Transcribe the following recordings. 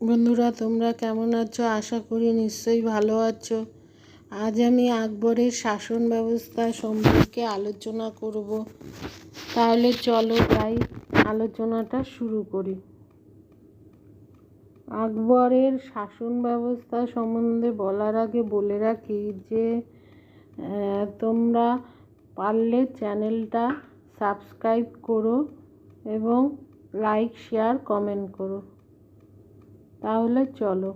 বন্ধুরা, তোমরা কেমন আছো? আশা করি নিশ্চয়ই ভালো আছো। আজ আমি আকবরের শাসন ব্যবস্থা সম্পর্কে আলোচনা করব। তাহলে চলো তাই আলোচনাটা শুরু করি। আকবরের শাসন ব্যবস্থা সম্বন্ধে বলার আগে বলে রাখি যে তোমরা পারলে চ্যানেলটা সাবস্ক্রাইব করো এবং লাইক, শেয়ার, কমেন্ট করো। তাহলে চলো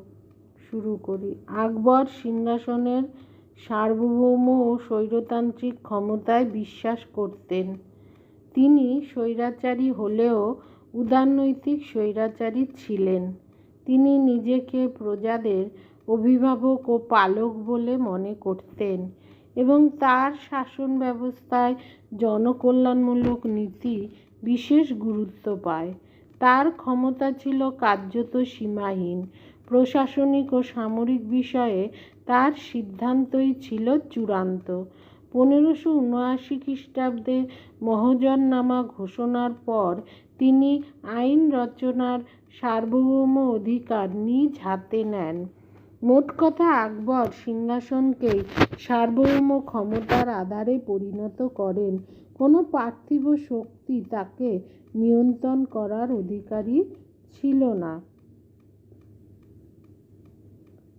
শুরু করি। আকবর সিংহাসনের সার্বভৌম ও স্বৈরতান্ত্রিক ক্ষমতায় বিশ্বাস করতেন। তিনি স্বৈরাচারী হলেও উদারনৈতিক স্বৈরাচারী ছিলেন। তিনি নিজেকে প্রজাদের অভিভাবক ও পালক বলে মনে করতেন এবং তার শাসন ব্যবস্থায় জনকল্যাণমূলক নীতি বিশেষ গুরুত্ব পায়। তার ক্ষমতা ছিল কার্যত সীমাহীন। প্রশাসনিক ও সামরিক বিষয়ে তার সিদ্ধান্তই ছিল চূড়ান্ত। 1579 খ্রিস্টাব্দে মহাজননামা ঘোষণার পর তিনি আইন রচনার সার্বভৌম অধিকার নিজ হাতে নেন। মোট কথা, আকবর সিংহাসনকেই সার্বভৌম ক্ষমতার আধারে পরিণত করেন। কোনো পার্থিব শক্তি তাকে নিয়ন্ত্রণ করার অধিকারী ছিল না।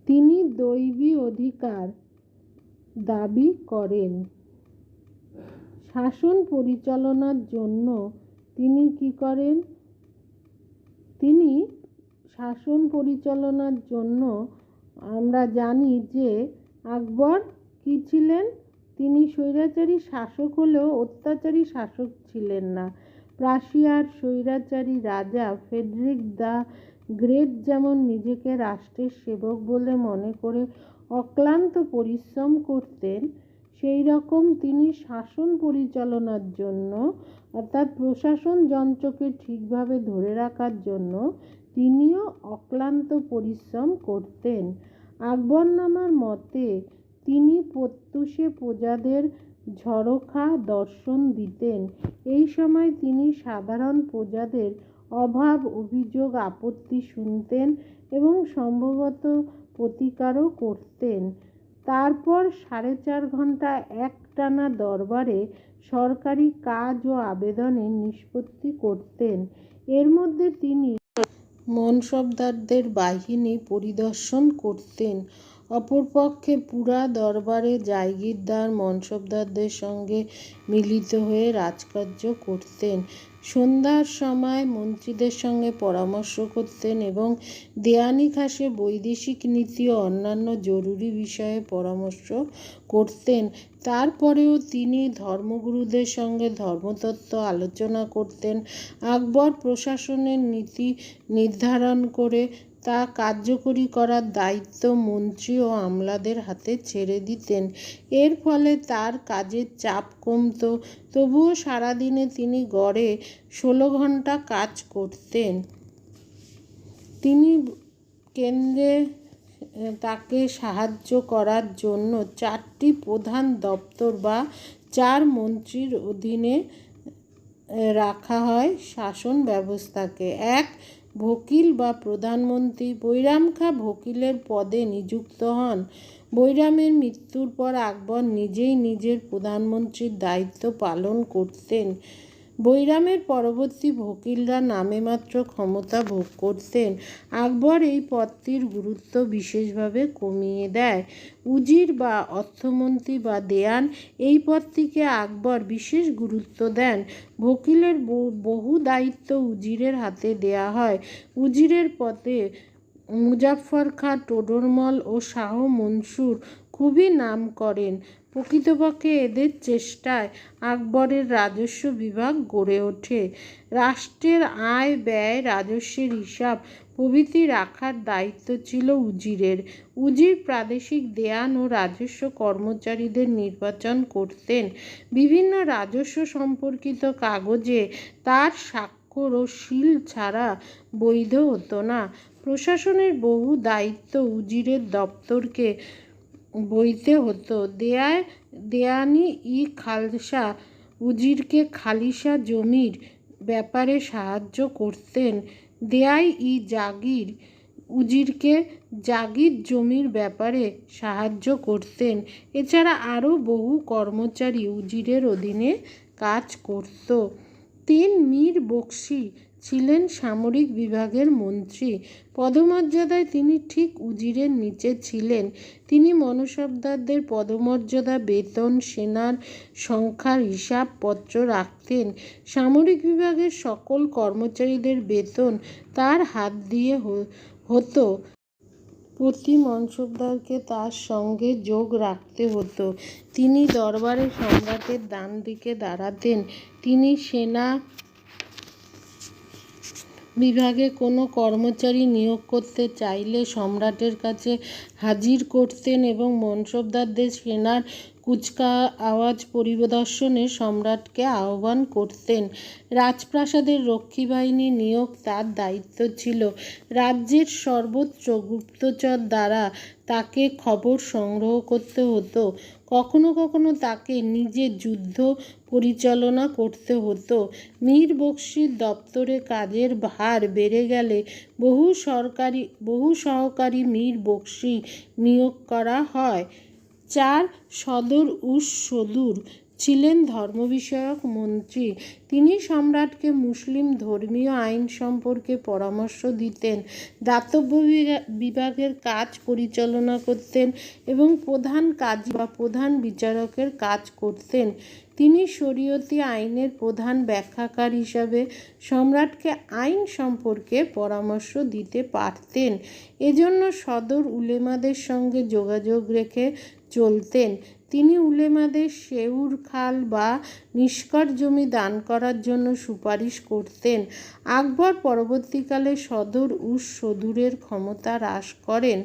তিনি দৈবী অধিকার দাবি করেন। শাসন পরিচালনার জন্য তিনি কি করেন? আমরা জানি যে আকবর কি ছিলেন। তিনি স্বৈরাচারী শাসক হলেও অত্যাচারী শাসক ছিলেন না। প্রাশিয়ার স্বৈরাচারী রাজা ফ্রেডরিক দ্য গ্রেট যেমন নিজেকে রাষ্ট্রের সেবক বলে মনে করে অক্লান্ত পরিশ্রম করতেন, সেই রকম তিনি শাসন পরিচালনার জন্য অর্থাৎ প্রশাসন যন্ত্রকে ঠিকভাবে ধরে রাখার জন্য তিনিও অক্লান্ত পরিশ্রম করতেন। আকবরনামার মতে তিনি প্রত্যুষে প্রজাদের ঝরোখা দর্শন দিতেন। এই সময় তিনি সাধারণ প্রজাদের অভাব, অভিযোগ, আপত্তি শুনতেন এবং সম্ভবত প্রতিকারও করতেন। তারপর 4.5 ঘন্টা একটানা দরবারে সরকারি কাজ ও আবেদনের নিষ্পত্তি করতেন। এর মধ্যে তিনি মনসবদারদের বাহিনী পরিদর্শন করতেন। অপরপক্ষে পুরা দরবারে জায়গিরদার মনসবদারদের সঙ্গে মিলিত হয়ে রাজকার্য করতেন। সন্ধ্যার সময় মন্ত্রীদের সঙ্গে পরামর্শ করতেন এবং দেওয়ানি খাসে বৈদেশিক নীতি ও অন্যান্য জরুরি বিষয়ে পরামর্শ করতেন। তারপরেও তিনি ধর্মগুরুদের সঙ্গে ধর্মতত্ত্ব আলোচনা করতেন। আকবর প্রশাসনের নীতি নির্ধারণ করে তা কার্যকরী করার দায়িত্ব মন্ত্রী ও আমলাদের হাতে ছেড়ে দিতেন। এর ফলে তার কাজের চাপ কমত। তবুও সারাদিনে তিনি গড়ে 16 ঘন্টা কাজ করতেন। তিনি কেন্দ্রে তাকে সাহায্য করার জন্য 4টি প্রধান দপ্তর বা 4 মন্ত্রীর অধীনে রাখা হয় শাসন ব্যবস্থাকে। 1. ভকিল বা প্রধানমন্ত্রী। বৈরাম খাঁ ভকিলের পদে নিযুক্ত হন। বৈরামের মৃত্যুর পর আকবর নিজেই নিজের প্রধানমন্ত্রীর দায়িত্ব পালন করতেন। বৈরামের পরবর্তী ভকিলরা নামে মাত্র ক্ষমতা ভোগ করতেন। আকবর এই পদটির গুরুত্ব বিশেষভাবে কমিয়ে দেয়। উজির বা অর্থমন্ত্রী বা দেওয়ান, এই পদটিকে আকবর বিশেষ গুরুত্ব দেন। ভকিলের বহু দায়িত্ব উজিরের হাতে দেয়া হয়। উজিরের পদে মুজাফফর খাঁ, টোডরমল ও শাহ মনসুর খুবই নাম করেন। প্রকৃতপক্ষে এদের চেষ্টায় আকবরের রাজস্ব বিভাগ গড়ে ওঠে। রাষ্ট্রের আয়, ব্যয়, রাজস্বের হিসাব প্রভৃতি রাখার দায়িত্ব ছিল উজিরের। উজির প্রাদেশিক দেওয়ান ও রাজস্ব কর্মচারীদের নির্বাচন করতেন। বিভিন্ন রাজস্ব সম্পর্কিত কাগজে তার স্বাক্ষর ও সিল ছাড়া বৈধ হতো না। প্রশাসনের বহু দায়িত্ব উজিরের দপ্তরকে বইতে হতো। দেওয়ানি ই খালসা উজিরকে খালিসা জমির ব্যাপারে সাহায্য করতেন। দেয়াই ই জাগির উজিরকে জাগির জমির ব্যাপারে সাহায্য করতেন। এছাড়া আরও বহু কর্মচারী উজিরের অধীনে কাজ করত। ৩. মীর বখশী ছিলেন সামরিক বিভাগের মন্ত্রী। পদমর্যাদায় তিনি ঠিক উজিরের নিচে ছিলেন। তিনি মনসবদারদের পদমর্যাদা, বেতন, সেনার সংখ্যার হিসাবপত্র রাখতেন। সামরিক বিভাগের সকল কর্মচারীদের বেতন তার হাত দিয়ে হতো। প্রতি মনসবদারকে তার সঙ্গে যোগ রাখতে হতো। তিনি দরবারে সম্রাটের ডান দিকে দাঁড়াতেন। তিনি সেনা বিভাগে কোনো কর্মচারী নিয়োগ করতে চাইলে সম্রাটের কাছে হাজির করতেন এবং মনসবদারদের সেনার কুচকাওয়াজ পরিদর্শনে সম্রাটকে আহ্বান করতেন। রাজপ্রাসাদের রক্ষী বাহিনী নিয়োগ তার দায়িত্ব ছিল। রাজ্যের সর্বত্র গুপ্তচর দ্বারা তাকে খবর সংগ্রহ করতে হতো। কখনো কখনো তাকে নিজে যুদ্ধ পরিচালনা করতে হতো। মীর বখশীর দপ্তরে কাজের ভার বেড়ে গেলে বহু সহকারী মীর বখশী নিয়োগ করা হয়। ৪. সদর সদুর ছিলেন ধর্ম বিষয়ক মন্ত্রী। তিনি সম্রাটকে মুসলিম ধর্মীয় আইন সম্পর্কে পরামর্শ দিতেন, দাতব্য বিভাগের কাজ পরিচালনা করতেন এবং প্রধান কাজী বা প্রধান বিচারকের কাজ করতেন। তিনি শরীয়তি আইনের প্রধান ব্যাখ্যাকার হিসাবে সম্রাটকে আইন সম্পর্কে পরামর্শ দিতে পারতেন। এজন্য সদর উলেমাদের সঙ্গে যোগাযোগ রেখে চলতেন। তিনি উলেমাদের সেউর খাল বা নিষ্কর জমি দান করার জন্য সুপারিশ করতেন। আকবর পরবর্তীকালে সদর সদুরের ক্ষমতা হ্রাস করেন।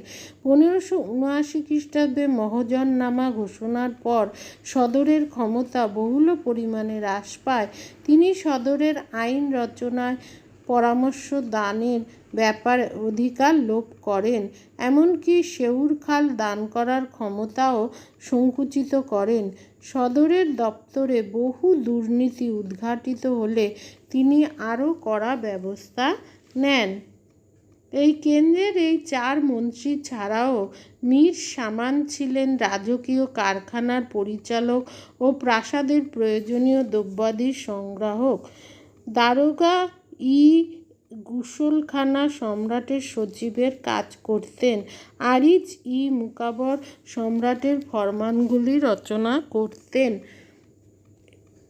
1579 খ্রিস্টাব্দে মহাজননামা ঘোষণার পর সদরের ক্ষমতা বহুল পরিমাণে হ্রাস পায়। তিনি সদরের আইন রচনায় পরামর্শ দানের ব্যাপারে অধিকার লোপ করেন। এমনকি সেউর খাল দান করার ক্ষমতাও সংকুচিত করেন। সদরের দপ্তরে বহু দুর্নীতি উদ্ঘাটিত হলে তিনি আরও কড়া ব্যবস্থা নেন। এই কেন্দ্রের এই 4 মন্ত্রী ছাড়াও মীর সামান ছিলেন রাজকীয় কারখানার পরিচালক ও প্রাসাদের প্রয়োজনীয় দ্রব্যাদির সংগ্রাহক। দারোগা গুসলখানা সম্রাটের সচিবের কাজ করতেন। আরিজ মুকাবর সম্রাটের ফরমানগুলি রচনা করতেন।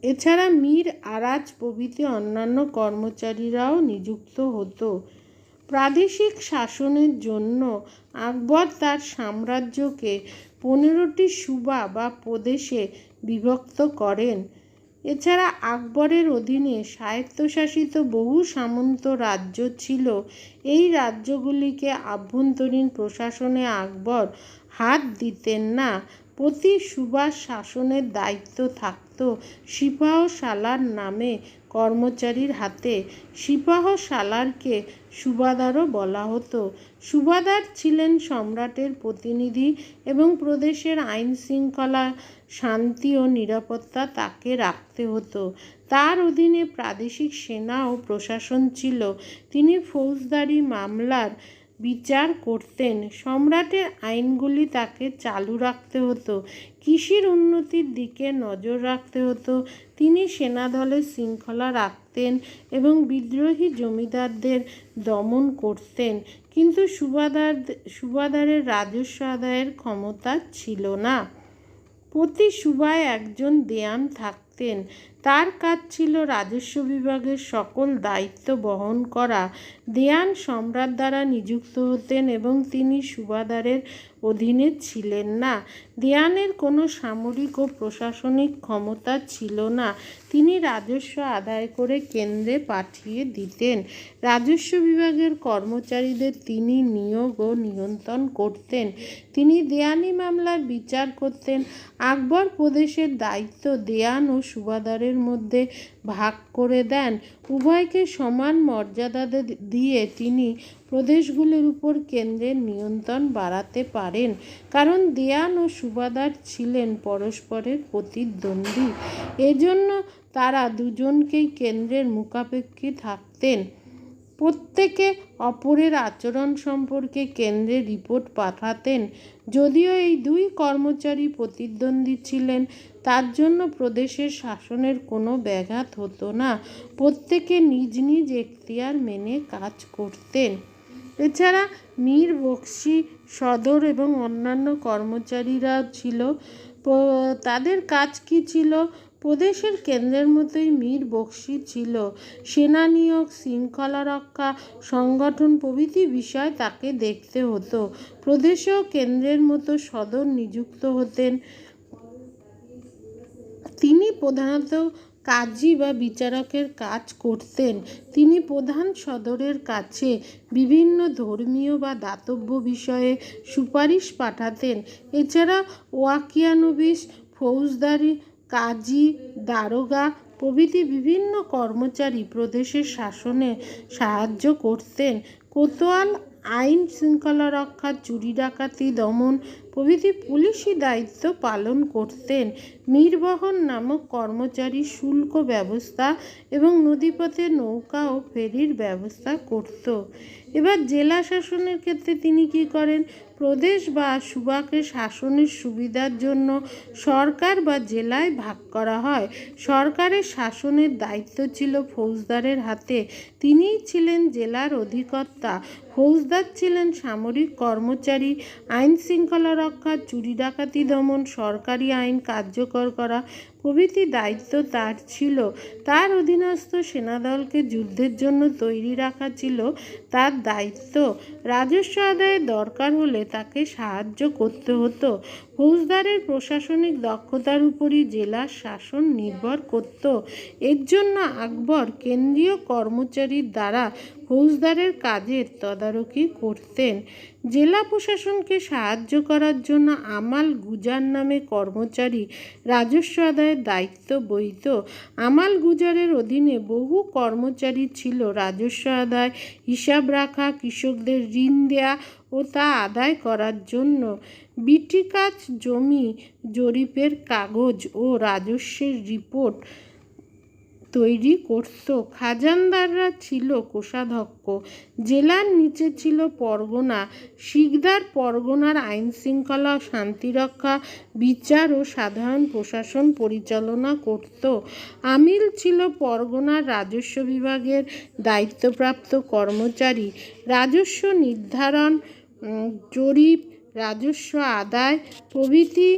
এছাড়া মীর আরাজ প্রভৃতি অন্যান্য কর্মচারীরাও নিযুক্ত হতো। প্রাদেশিক শাসনের জন্য আকবর তার সাম্রাজ্যকে 15টি সুবা বা প্রদেশে বিভক্ত করেন। এছাড়া আকবরের অধীনে স্বায়ত্তশাসিত বহু সামন্ত রাজ্য ছিল। এই রাজ্যগুলিকে আভ্যন্তরীণ প্রশাসনে আকবর হাত দিতেন না। প্রতি সুবার শাসনের দায়িত্ব থাকত সিপাহ সালার নামে কর্মচারীর হাতে। সিপাহ সালারকে সুবাদারও বলা হতো। সুবাদার ছিলেন সম্রাটের প্রতিনিধি এবং প্রদেশের আইন শৃঙ্খলা, শান্তি ও নিরাপত্তা তাকে রাখতে হতো। তার অধীনে প্রাদেশিক সেনা ও প্রশাসন ছিল। তিনি ফৌজদারি মামলার বিচার করতেন। সম্রাটের আইনগুলি তাকে চালু রাখতে হতো। কৃষির উন্নতির দিকে নজর রাখতে হতো। তিনি সেনাদলের শৃঙ্খলা রাখতেন এবং বিদ্রোহী জমিদারদের দমন করতেন। কিন্তু সুবাদারের রাজস্ব আদায়ের ক্ষমতা ছিল না। প্রতি সুবায় একজন দেওয়ান থাকতেন। তার কাজ ছিল রাজস্ব বিভাগের সকল দায়িত্ব বহন করা। দেওয়ান সম্রাট দ্বারা নিযুক্ত হতেন এবং তিনি সুবাদারের অধীনে ছিলেন না। দেওয়ানের কোনো সামরিক ও প্রশাসনিক ক্ষমতা ছিল না। তিনি রাজস্ব আদায় করে কেন্দ্রে পাঠিয়ে দিতেন। রাজস্ব বিভাগের কর্মচারীদের তিনি নিয়োগ ও নিয়ন্ত্রণ করতেন। তিনি দেওয়ানি মামলার বিচার করতেন। আকবর প্রদেশের দায়িত্ব দেওয়ান ও সুবাদারের মধ্যে ভাগ করে দেন। উভয়কে সমান মর্যাদা দিয়ে তিনি প্রদেশগুলির উপর কেন্দ্রের নিয়ন্ত্রণ বাড়াতে পারেন, কারণ দেওয়ান ও সুবাদার ছিলেন পরস্পরের প্রতিদ্বন্দ্বী। এজন্য তারা দুজনকেই কেন্দ্রের মুখাপেক্ষী থাকতেন। প্রত্যেকে অপরের আচরণ সম্পর্কে কেন্দ্রে রিপোর্ট পাঠাতেন। যদিও এই দুই কর্মচারী প্রতিদ্বন্দ্বী ছিলেন, তার জন্য প্রদেশের শাসনের কোনো ব্যাঘাত হতো না। প্রত্যেকে নিজ নিজ এখতিয়ার মেনে কাজ করতেন। এছাড়া মীর বক্সি, সদর এবং অন্যান্য কর্মচারীরা ছিল। তাদের কাজ কী ছিল? প্রদেশের কেন্দ্রের মতোই মীর বক্সি ছিল। সেনা নিয়োগ, শৃঙ্খলা রক্ষা, সংগঠন প্রভৃতি বিষয় তাকে দেখতে হতো। প্রদেশেও কেন্দ্রের মতো সদর নিযুক্ত হতেন। তিনি প্রধানত কাজী বা বিচারকের কাজ করতেন। তিনি প্রধান সদরের কাছে বিভিন্ন ধর্মীয় বা দাতব্য বিষয়ে সুপারিশ পাঠাতেন। এছাড়া ওয়াকিয়ানবিশ, ফৌজদারি, কাজী, দারোগা প্রভৃতি বিভিন্ন কর্মচারী প্রদেশের শাসনে সাহায্য করতেন। কোতোয়াল আইন শৃঙ্খলা রক্ষা, চুরি ডাকাতি দমন প্রভৃতি পুলিশি দায়িত্ব পালন করতেন। মীরবহন নামক কর্মচারী শুল্ক ব্যবস্থা এবং নদীপথে নৌকা ও ফেরির ব্যবস্থা করত। এবার জেলা শাসনের ক্ষেত্রে তিনি কি করেন? প্রদেশ বা সুবাকে শাসনের সুবিধার জন্য সরকার বা জেলায় ভাগ করা হয়। সরকারের শাসনের দায়িত্ব ছিল ফৌজদারের হাতে। তিনিই ছিলেন জেলার অধিকর্তা। ফৌজদার ছিলেন সামরিক কর্মচারী। আইন শৃঙ্খলা রক্ষা, চুরি ডাকাতি দমন, সরকারি আইন কার্যকর করা প্রভৃতি দায়িত্ব তার ছিল। তার অধীনস্থ সেনাদলকে যুদ্ধের জন্য তৈরি রাখা ছিল তার দায়িত্ব। রাজস্ব আদায়ের দরকার হলে তাকে সাহায্য করতে হতো। ফৌজদারের প্রশাসনিক দক্ষতার উপরই জেলার শাসন নির্ভর করত। এর জন্য আকবর কেন্দ্রীয় কর্মচারীর দ্বারা ফৌজদারের কাজের তদারকি করতেন। জেলা প্রশাসনকে সাহায্য করার জন্য আমাল গুজার নামে কর্মচারী রাজস্ব আদায়ের দায়িত্ব বহিত। আমাল গুজারের অধীনে বহু কর্মচারী ছিল রাজস্ব আদায়, হিসাব রাখা, কৃষকদের ঋণ দেয়া ও তা আদায় করার জন্য। বিটিকাজ, জমি জরিপের কাগজ ও রাজস্বের রিপোর্ট তৈরি করত। খাজানদাররা ছিল কোষাধ্যক্ষ। জেলার নিচে ছিল পরগনা। সিকদার পরগনার আইন শৃঙ্খলা, শান্তিরক্ষা, বিচার ও সাধারণ প্রশাসন পরিচালনা করত। আমিল ছিল পরগনার রাজস্ব বিভাগের দায়িত্বপ্রাপ্ত কর্মচারী। রাজস্ব নির্ধারণ, জরিপ, রাজস্ব আদায় প্রভৃতি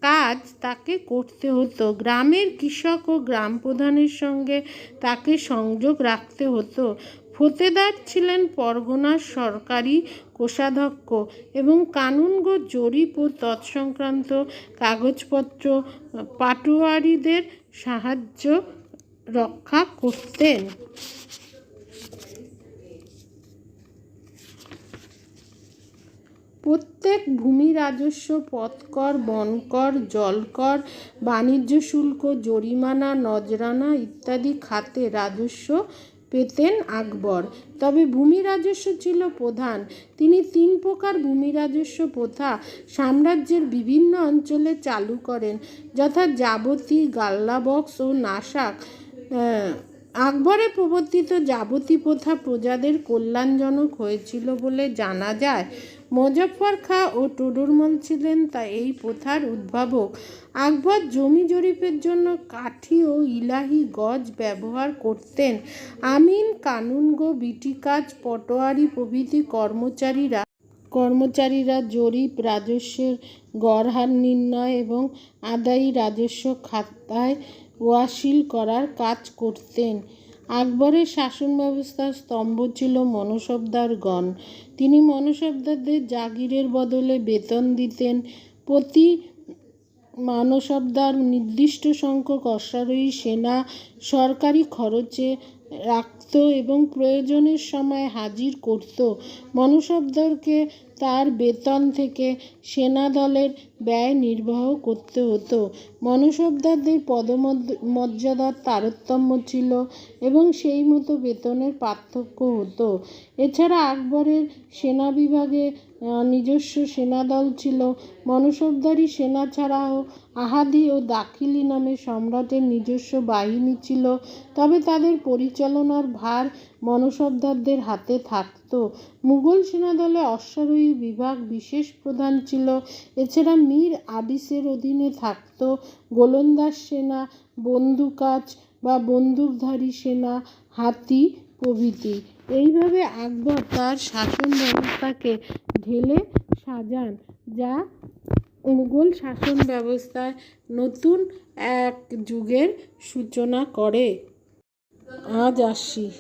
কাজ তাকে করতে হতো। গ্রামের কৃষক ও গ্রাম প্রধানের সঙ্গে তাকে সংযোগ রাখতে হতো। ফতেদার ছিলেন পরগনার সরকারি কোষাধ্যক্ষ এবং কানুনগো, জরিপ ও তৎসংক্রান্ত কাগজপত্র পাটোয়ারিদের সাহায্য রক্ষা করতেন। প্রত্যেক ভূমি রাজস্ব, পথকর, বনকর, জলকর, বাণিজ্য শুল্ক, জরিমানা, নজরানা ইত্যাদি খাতে রাজস্ব পেতেন আকবর। তবে ভূমি রাজস্ব ছিল প্রধান। তিনি 3 প্রকার ভূমি রাজস্ব প্রথা সাম্রাজ্যের বিভিন্ন অঞ্চলে চালু করেন, যথা যাবতী, গাল্লাবক্স ও নাসাক। আকবরের প্রবর্তিত যাবতী প্রথা প্রজাদের কল্যাণজনক হয়েছিল বলে জানা যায়। মুজফ্ফর খাঁ ও টোডরমল ছিলেন এই প্রথার উদ্ভাবক। আকবর জমি জরিপের জন্য কাঠি ও ইলাহি গজ ব্যবহার করতেন। আমিন, কানুনগো, বিটিকাজ, পটোয়ারি প্রভৃতি কর্মচারীরা জরিপ, রাজস্বের গড় হার নির্ণয় এবং আদায়ী রাজস্ব খাতায় ওয়াসিল করার কাজ করতেন। আকবরের শাসন ব্যবস্থার স্তম্ভ ছিল মনসবদারগণ। তিনি মনসবদারদের জাগিরের বদলে বেতন দিতেন। প্রতি মনসবদার নির্দিষ্ট সংখ্যক অশ্বারোহী সেনা সরকারি খরচে রাখত এবং প্রয়োজনের সময় হাজির করত। মনসবদারকে তার বেতন থেকে সেনাদলের ব্যয় নির্বাহ করতে হতো। মনসবদারদের পদমর্যাদার তারতম্য ছিল এবং সেই মতো বেতনের পার্থক্য হতো। এছাড়া আকবরের সেনা বিভাগে নিজস্ব সেনাদল ছিল। মনসবদারি সেনা ছাড়াও আহাদি ও দাখিলি নামে সম্রাটের নিজস্ব বাহিনী ছিল, তবে তাদের পরিচালনার ভার মনসবদারদের হাতে থাকত। মুঘল সেনাদলে অশ্বারোহী বিভাগ বিশেষ প্রধান ছিল। এছাড়া মীর আদিসের অধীনে থাকত গোলন্দাজ সেনা, বন্দুকাচ বা বন্দুকধারী সেনা, হাতি প্রভৃতি। এইভাবে আকবর তার শাসন ব্যবস্থাকে ঢেলে সাজান, যা মুঘল শাসন ব্যবস্থায় নতুন এক যুগের সূচনা করে। আজ আসি।